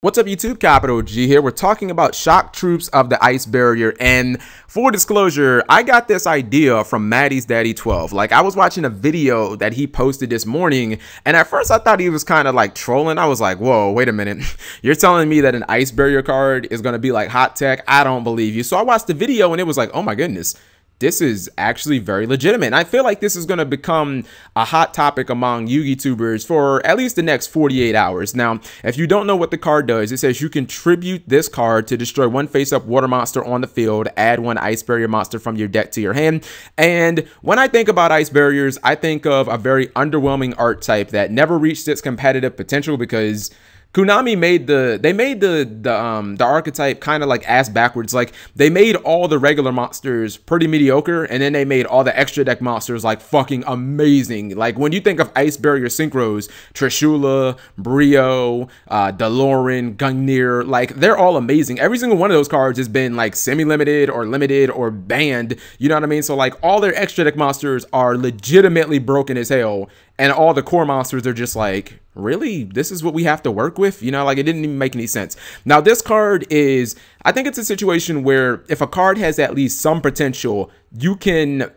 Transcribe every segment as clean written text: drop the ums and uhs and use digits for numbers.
What's up YouTube, Capital G here. We're talking about shock troops of the ice barrier, and full disclosure, I got this idea from Maddie's Daddy 12. Like, I was watching a video that he posted this morning, and at first I thought he was kind of like trolling. I was like, whoa, wait a minute. You're telling me that an ice barrier card is going to be like hot tech? I don't believe you. So I watched the video and it was like, oh my goodness, this is actually very legitimate. And I feel like this is going to become a hot topic among Yugi tubers for at least the next 48 hours. Now, if you don't know what the card does, it says you contribute this card to destroy one face-up water monster on the field, add one ice barrier monster from your deck to your hand. And when I think about ice barriers, I think of a very underwhelming art type that never reached its competitive potential because Konami made the archetype kind of like ass backwards. Like, they made all the regular monsters pretty mediocre, and then they made all the extra deck monsters like fucking amazing. Like, when you think of ice barrier synchros, Trishula, Brio, Delorean, Gungnir, like, they're all amazing. Every single one of those cards has been like semi-limited or limited or banned, you know what I mean? So like, all their extra deck monsters are legitimately broken as hell, and all the core monsters are just like, really? This is what we have to work with? You know, like, it didn't even make any sense. Now, this card is, I think it's a situation where if a card has at least some potential, you can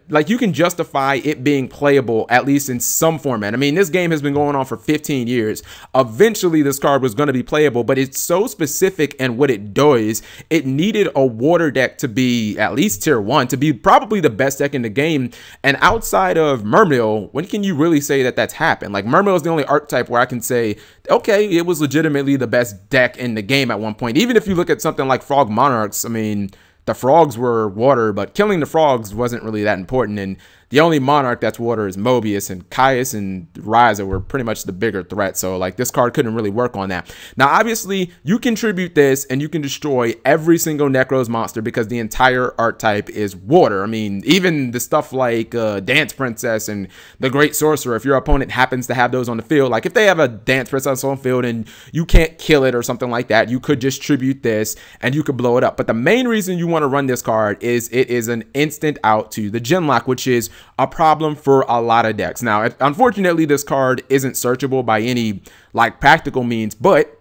justify it being playable at least in some format. I mean, this game has been going on for 15 years. Eventually, this card was going to be playable, but it's so specific in what it does. It needed a water deck to be at least tier 1, to be probably the best deck in the game. And outside of Mermail, when can you really say that that's happened? Like, Mermail is the only archetype where I can say, okay, it was legitimately the best deck in the game at one point. Even if you look at something like Frog Monarchs, I mean, the frogs were water, but killing the frogs wasn't really that important. And the only monarch that's water is Mobius, and Caius and Ryza were pretty much the bigger threat. So like, this card couldn't really work on that. Now, obviously, you contribute this and you can destroy every single Necros monster because the entire archetype is water. I mean, even the stuff like Dance Princess and the Great Sorcerer, if your opponent happens to have those on the field, like if they have a Dance Princess on the field and you can't kill it or something like that, you could just tribute this and you could blow it up. But the main reason you want to run this card is it is an instant out to the Genlock, which is a problem for a lot of decks. Now, unfortunately, this card isn't searchable by any like practical means, but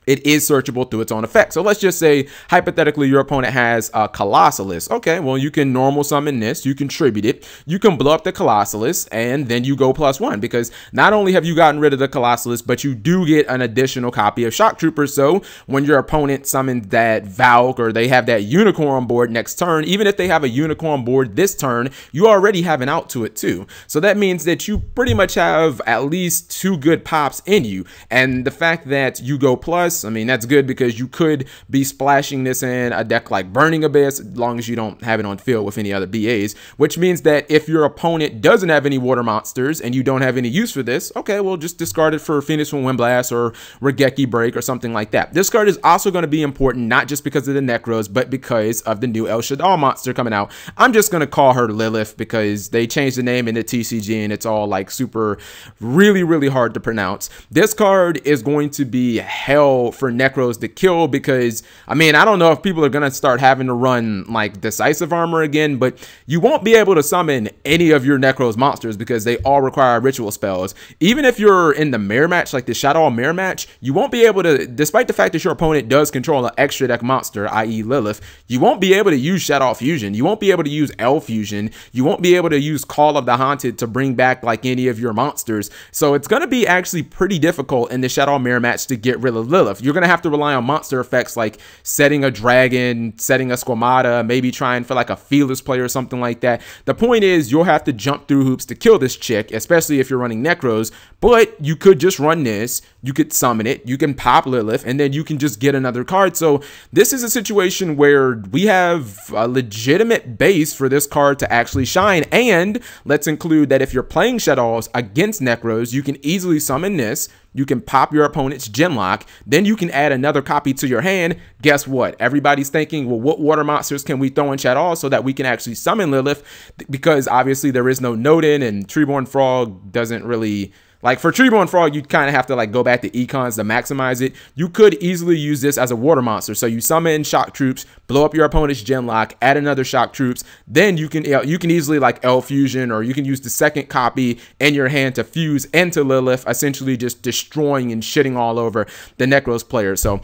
it is searchable through its own effect. So let's just say, hypothetically, your opponent has a Colossalus. Okay, well, you can normal summon this, you contribute it, you can blow up the Colossalus, and then you go +1, because not only have you gotten rid of the Colossalus, but you do get an additional copy of Shock Trooper. So when your opponent summons that Valk, or they have that Unicorn board next turn, even if they have a Unicorn board this turn, you already have an out to it too. So that means that you pretty much have at least 2 good pops in you. And the fact that you go plus, I mean, that's good because you could be splashing this in a deck like Burning Abyss, as long as you don't have it on field with any other BAs, which means that if your opponent doesn't have any water monsters and you don't have any use for this, okay, well, just discard it for Phoenix from Windblast or Regeki Break or something like that. This card is also going to be important, not just because of the Necros, but because of the new El Shaddai monster coming out. I'm just going to call her Lilith because they changed the name in the TCG and it's all like super, really hard to pronounce. This card is going to be hell for Necros to kill because, I mean, I don't know if people are going to start having to run like Decisive Armor again, but you won't be able to summon any of your Necros monsters because they all require ritual spells. Even if you're in the mirror match, like the Shadow mirror match, you won't be able to, despite the fact that your opponent does control an extra deck monster, i.e. Lilith, you won't be able to use Shadow Fusion. You won't be able to use L Fusion. You won't be able to use Call of the Haunted to bring back like any of your monsters. So it's going to be actually pretty difficult in the Shadow mirror match to get rid of Lilith. You're going to have to rely on monster effects like setting a dragon, setting a Squamata, maybe trying for like a Fearless Player or something like that. The point is, you'll have to jump through hoops to kill this chick, especially if you're running Necros, but you could just run this, you could summon it, you can pop Lilith, and then you can just get another card. So this is a situation where we have a legitimate base for this card to actually shine. And let's include that if you're playing Shadows against Necros, you can easily summon this, you can pop your opponent's Genlock, then you can add another copy to your hand. Guess what? Everybody's thinking, well, what water monsters can we throw in Shadow so that we can actually summon Lilith? Because obviously there is no Nodin, and Treeborn Frog doesn't really Like for Treeborn Frog, you kind of have to like go back to econs to maximize it. You could easily use this as a water monster. So you summon shock troops, blow up your opponent's Genlock, add another shock troops. Then you can easily like L fusion, or you can use the second copy in your hand to fuse into Lilith, essentially just destroying and shitting all over the Necros player. So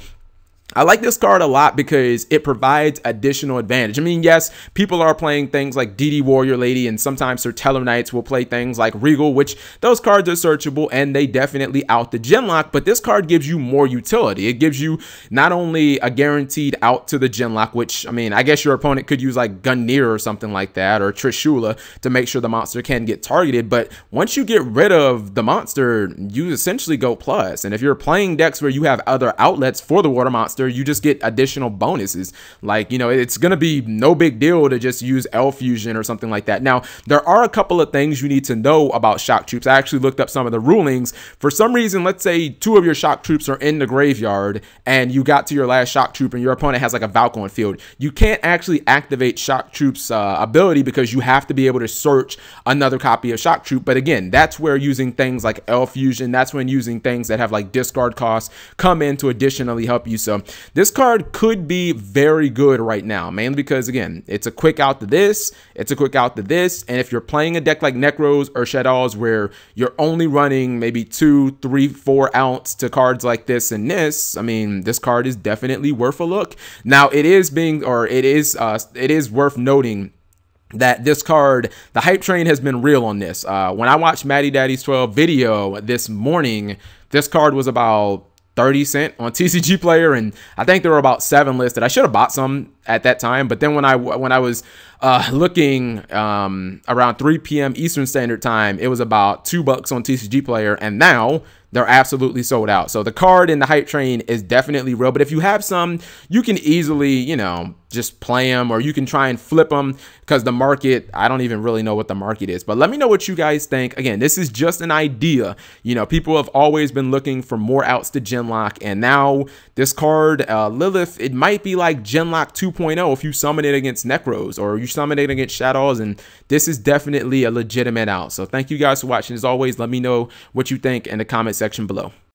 I like this card a lot because it provides additional advantage. I mean, yes, people are playing things like DD Warrior Lady, and sometimes Sir Teller Knights will play things like Regal, which those cards are searchable and they definitely out the Genlock, but this card gives you more utility. It gives you not only a guaranteed out to the Genlock, which, I mean, I guess your opponent could use like Gungnir or something like that, or Trishula to make sure the monster can get targeted, but once you get rid of the monster, you essentially go plus. And if you're playing decks where you have other outlets for the water monster, you just get additional bonuses. Like, you know, it's gonna be no big deal to just use L Fusion or something like that. Now, there are a couple of things you need to know about shock troops. I actually looked up some of the rulings. For some reason, let's say 2 of your shock troops are in the graveyard and you got to your last shock troop and your opponent has like a Valk on field. You can't actually activate shock troops ability because you have to be able to search another copy of shock troop. But again, that's where using things like L Fusion, that's when using things that have like discard costs come in to additionally help you. So this card could be very good right now, mainly because, again, it's a quick out to this, it's a quick out to this, and if you're playing a deck like Necros or Shadows where you're only running maybe 2, 3, 4 ounce to cards like this and this, I mean, this card is definitely worth a look. Now, it is worth noting that this card, the hype train has been real on this. When I watched Maddie Daddy's 12 video this morning, this card was about 30 cents on TCG Player, and I think there were about 7 listed. I should have bought some at that time, but then when I was looking around 3 p.m. Eastern Standard Time, it was about $2 on TCG Player, and now they're absolutely sold out. So the card in the hype train is definitely real, but if you have some, you can easily, you know, just play them, or you can try and flip them, because the market, I don't even really know what the market is. But let me know what you guys think. Again, this is just an idea. You know, people have always been looking for more outs to Genlock, and now this card, Lilith, it might be like Genlock 2.0 if you summon it against Necros or you summon it against Shadows, and this is definitely a legitimate out. So thank you guys for watching. As always, let me know what you think in the comment section below.